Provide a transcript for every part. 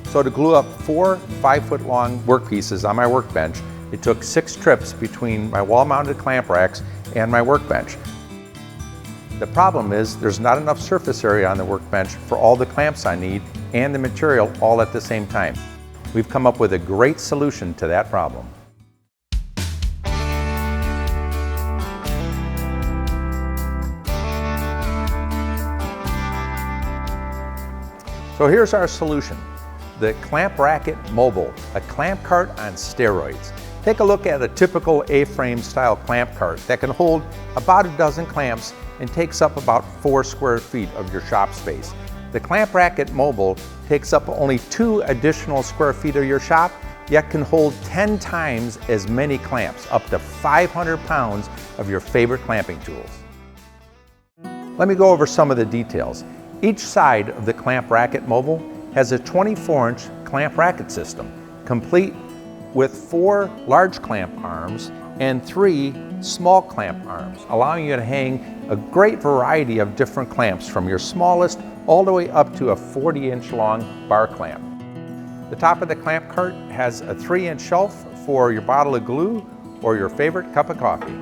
So to glue up 4 5-foot-long workpieces on my workbench, it took 6 trips between my wall-mounted clamp racks and my workbench. The problem is there's not enough surface area on the workbench for all the clamps I need and the material all at the same time. We've come up with a great solution to that problem. So here's our solution, the Clamp Racket Mobile, a clamp cart on steroids. Take a look at a typical A-frame style clamp cart that can hold about a dozen clamps and takes up about 4 square feet of your shop space. The Clamp Racket Mobile takes up only 2 additional square feet of your shop, yet can hold 10 times as many clamps, up to 500 pounds of your favorite clamping tools. Let me go over some of the details. Each side of the Clamp Racket Mobile has a 24-inch clamp racket system, complete with 4 large clamp arms and 3 small clamp arms, allowing you to hang a great variety of different clamps from your smallest all the way up to a 40-inch long bar clamp. The top of the clamp cart has a 3-inch shelf for your bottle of glue or your favorite cup of coffee.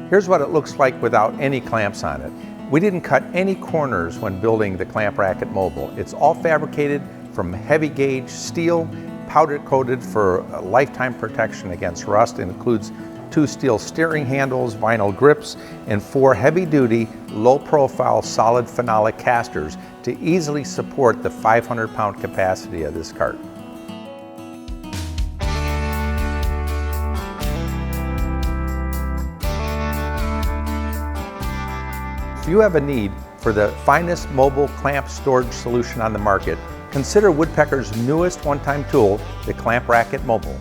Here's what it looks like without any clamps on it. We didn't cut any corners when building the Clamp Racket Mobile. It's all fabricated from heavy gauge steel, powder coated for lifetime protection against rust. It includes 2 steel steering handles, vinyl grips, and 4 heavy-duty, low-profile solid phenolic casters to easily support the 500-pound capacity of this cart. If you have a need for the finest mobile clamp storage solution on the market, consider Woodpecker's newest one-time tool, the Clamp Racket Mobile.